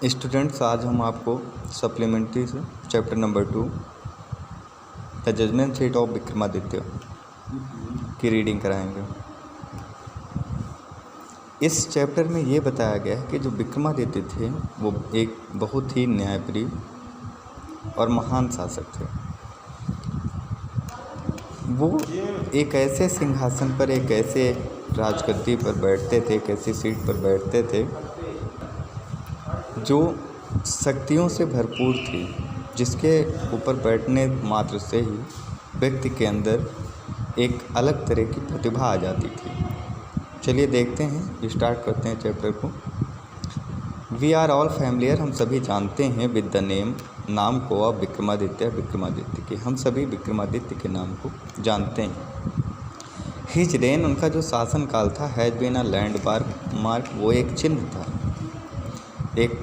Students, आज हम आपको सप्लीमेंट्री से chapter number 2 the judgement seat of Vikramaditya की रीडिंग कराएंगे। इस चैप्टर में ये बताया गया है कि जो विक्रमादित्य थे वो एक बहुत ही न्यायप्रिय और महान शासक थे। वो एक ऐसे सिंहासन पर, एक ऐसे राजगद्दी पर बैठते थे, एक ऐसी सीट पर बैठते थे जो शक्तियों से भरपूर थी, जिसके ऊपर बैठने मात्र से ही व्यक्ति के अंदर एक अलग तरह की प्रतिभा आ जाती थी। चलिए देखते हैं, स्टार्ट करते हैं चैप्टर को। वी आर ऑल फैमिलियर, हम सभी जानते हैं विद द नेम, नाम को, अब विक्रमादित्य के, हम सभी विक्रमादित्य के नाम को जानते हैं। हिज रेन, उनका जो शासन काल था, हैज बीन अ लैंडमार्क, वो एक चिन्ह था, एक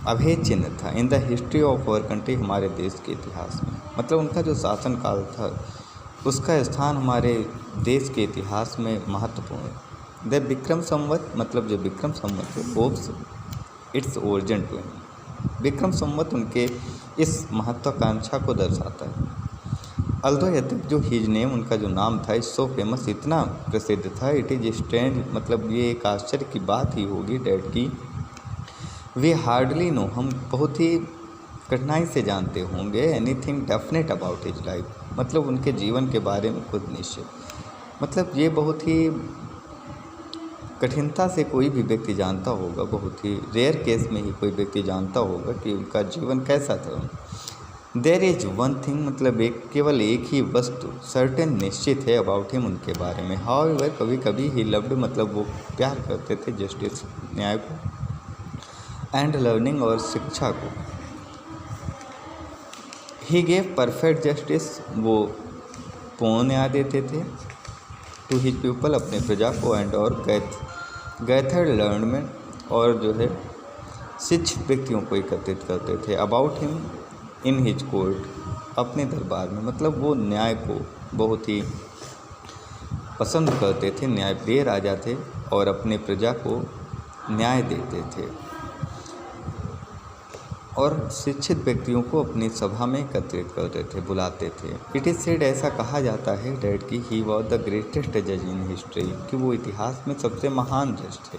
अभेद चिन्ह था in the history of our country, हमारे देश के इतिहास में। मतलब उनका जो शासन काल था उसका स्थान हमारे देश के इतिहास में महत्वपूर्ण है। द विक्रम संवत, मतलब जो विक्रम संवत है, owes its origin to him, Vikram Samvat उनके इस महत्वाकांक्षा को दर्शाता है। अल्दो यद्यप जो हिज नेम, उनका जो नाम था, इस सो फेमस, इतना प्रसिद्ध था, इट इज स्ट्रेंज, मतलब ये एक आश्चर्य की बात ही होगी डैट की, वी हार्डली नो, हम बहुत ही कठिनाई से जानते होंगे, anything definite about his life, मतलब उनके जीवन के बारे में खुद निश्चित, मतलब ये बहुत ही कठिनता से कोई भी व्यक्ति जानता होगा, बहुत ही रेयर केस में ही कोई व्यक्ति जानता होगा कि उनका जीवन कैसा था। देयर इज वन थिंग, मतलब केवल एक ही वस्तु सर्टेन, निश्चित है, अबाउट हिम, उनके बारे में। हाउएवर, कभी कभी ही लव्ड, मतलब वो प्यार करते थे जस्टिस, न्याय को, एंड लर्निंग, और शिक्षा को। ही गेव परफेक्ट जस्टिस, वो पूर्ण न्याय देते थे, टू हिज पीपल, अपने प्रजा को, एंड और गैथर्ड लर्नमेंट, और जो है शिक्षित व्यक्तियों को एकत्रित करते थे। About him in his court, अपने दरबार में, मतलब वो न्याय को बहुत ही पसंद करते थे, न्यायप्रिय राजा थे और अपने प्रजा को न्याय देते थे और शिक्षित व्यक्तियों को अपनी सभा में एकत्रित करते थे, बुलाते थे। इट इज़ सेड, ऐसा कहा जाता है डैट कि ही वॉज द ग्रेटेस्ट जज इन हिस्ट्री, कि वो इतिहास में सबसे महान जज थे।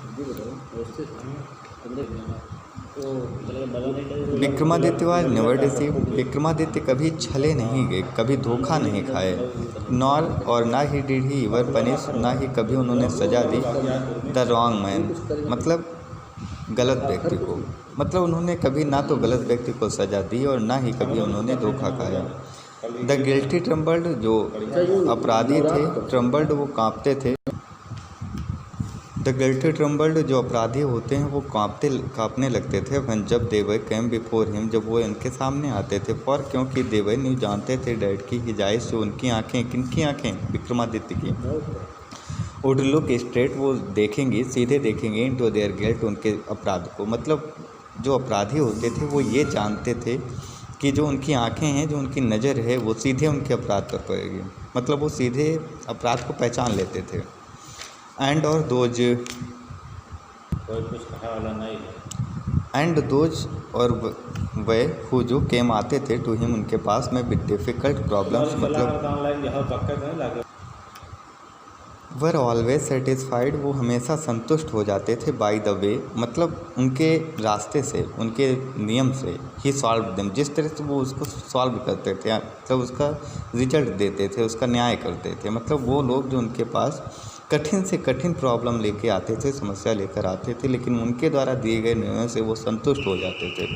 Vikramaditya was never deceived, Vikramaditya कभी छले नहीं गए, कभी धोखा नहीं खाए। नॉर, और ना he did he ever punish, ना ही कभी उन्होंने सजा दी द रॉन्ग मैन, मतलब गलत व्यक्ति को, मतलब उन्होंने कभी ना तो गलत व्यक्ति को सजा दी और ना ही कभी उन्होंने धोखा खाया। द गिल्टी ट्रम्बल्ड, जो अपराधी थे, ट्रम्बल्ड, वो कांपते थे। द गिल्टी ट्रम्बल्ड, जो अपराधी होते हैं वो कांपने लगते थे। वन, जब देवर कैम बिफोर हिम, जब वो इनके सामने आते थे। फॉर, क्योंकि देवर न्यू, जानते थे डैट की, हिज आइज, जो उनकी आँखें, किनकी आँखें, विक्रमादित्य की, वुड लुक स्ट्रेट, वो देखेंगी, सीधे देखेंगे, इनटू देयर गिल्ट, उनके अपराध को, मतलब जो अपराधी होते थे वो ये जानते थे कि जो उनकी आंखें हैं, जो उनकी नज़र है, वो सीधे उनके अपराध पर पड़ेगी, मतलब वो सीधे अपराध को पहचान लेते थे। एंड और दोज, एंड दोज, और वह हु, जो केम, आते थे, टू हिम, उनके पास में, विद डिफ़िकल्ट प्रॉब्लम्स, मतलब वर ऑलवेज सेटिस्फाइड, वो हमेशा संतुष्ट हो जाते थे। बाय द वे, मतलब उनके रास्ते से, उनके नियम से। ही सॉल्व देम, जिस तरह से वो उसको सॉल्व करते थे, मतलब उसका रिजल्ट देते थे, उसका न्याय करते थे। मतलब वो लोग जो उनके पास कठिन से कठिन प्रॉब्लम लेके आते थे, समस्या लेकर आते थे, लेकिन उनके द्वारा दिए गए निर्णयों से वो संतुष्ट हो जाते थे।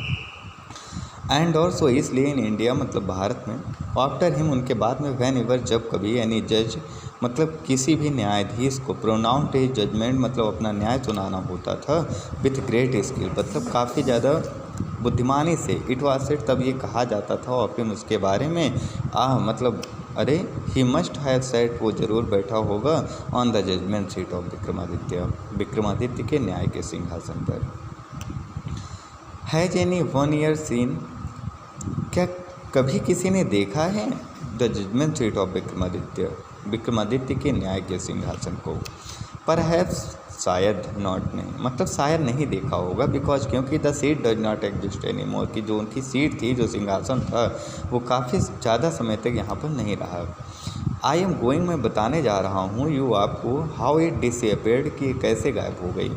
एंड ऑल्सो, इसलिए इन इंडिया, मतलब भारत में, आफ्टर हिम, उनके बाद में, वैन एवर, जब कभी, एनी जज, मतलब किसी भी न्यायाधीश को, प्रोनाउंस हिज जजमेंट, मतलब अपना न्याय सुनाना होता था, विथ ग्रेट स्किल, मतलब काफ़ी ज़्यादा बुद्धिमानी से। इट वाज सेड, तब ये कहा जाता था और फिर उसके बारे में, मतलब अरे, ही मस्ट हैव सेट, वो ज़रूर बैठा होगा, on the judgement seat of Vikramaditya, Vikramaditya के न्याय के सिंहासन पर। Has anyone ever seen, क्या कभी किसी ने देखा है the judgement seat of Vikramaditya, Vikramaditya के न्याय के सिंहासन को। परहैप्स शायद नॉट नहीं, मतलब शायद नहीं देखा होगा, बिकॉज क्योंकि the seat does not exist any more, कि जो उनकी सीट थी, जो सिंहासन था, वो काफ़ी ज़्यादा समय तक यहाँ पर नहीं रहा। आई एम गोइंग, मैं बताने जा रहा हूँ, यू आपको, हाउ इट डिसअपेयर्ड, कि कैसे गायब हो गई।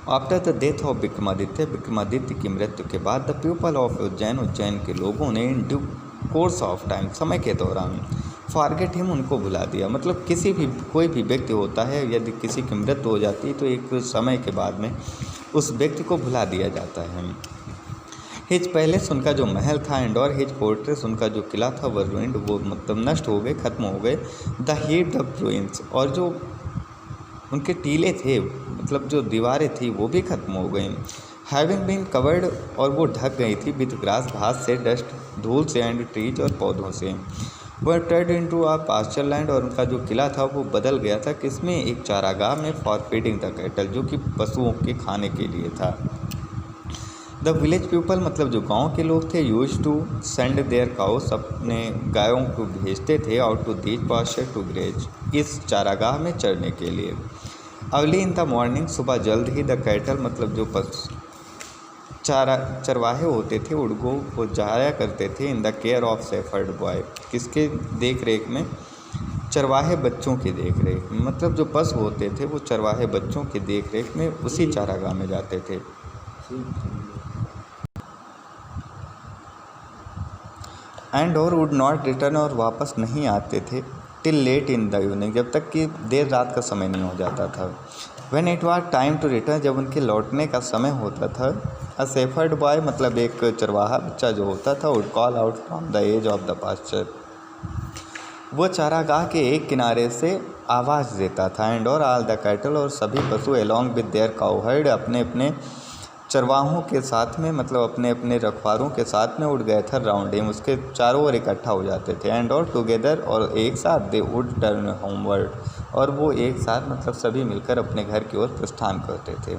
After the death of Vikramaditya, Vikramaditya की मृत्यु के बाद, the people of Ujjain, Ujjain के लोगों ने in due course of time, समय के दौरान, फॉरगेट हिम, उनको भुला दिया। मतलब कोई भी व्यक्ति होता है, यदि किसी की मृत्यु हो जाती है तो एक समय के बाद में उस व्यक्ति को भुला दिया जाता है। हिज पैलेस, उनका जो महल था, एंड और हिज फोर्ट्रेस, उनका जो किला था, वो रुइंड, वो मतलब नष्ट हो गए, ख़त्म हो गए। द हीट द रुइंस, और जो उनके टीले थे, मतलब जो दीवारें थी, वो भी ख़त्म हो गई। हैविंग बीन कवर्ड, और वो ढक गई थी, विद ग्रास, घास से, डस्ट, धूल से, एंड ट्रीज, और पौधों से। वह टर्ड इनटू अ पास्चर लैंड, और उनका जो किला था वो बदल गया था किसमें, एक चारागाह में, फॉर फीडिंग द कैटल, जो कि पशुओं के खाने के लिए था। द विलेज पीपल, मतलब जो गांव के लोग थे, use to send their cows, अपने गायों को भेजते थे, out to these pasture to graze, इस चारागाह में चरने के लिए। अर्ली इन द मॉर्निंग, सुबह जल्द ही, द कैटल, मतलब जो चरवाहे होते थे, उड़गो वो जाया करते थे, in the care of shepherd boy, किसके देख रेख में, चरवाहे बच्चों की देख रेख में, मतलब जो पशु होते थे वो चरवाहे बच्चों की देख रेख में उसी चारागाह में जाते थे। एंड और वुड नॉट रिटर्न, और वापस नहीं आते थे, till late in the evening, जब तक कि देर रात का समय नहीं हो जाता था। When it was time to return, जब उनके लौटने का समय होता था, अ शेफर्ड बॉय, मतलब एक चरवाहा बच्चा जो होता था, would call out from the edge of the pasture, वो चारागाह के एक किनारे से आवाज़ देता था। एंड और ऑल द कैटल, और सभी पशु, along with their cow heard, अपने अपने चरवाहों के साथ में, मतलब अपने अपने रखवारों के साथ में, उड़ गए थे राउंड हिम, उसके चारों ओर इकट्ठा हो जाते थे। एंड और टुगेदर, और एक साथ, दे वुड टर्न होमवर्ड, और वो एक साथ, मतलब सभी मिलकर अपने घर की ओर प्रस्थान करते थे।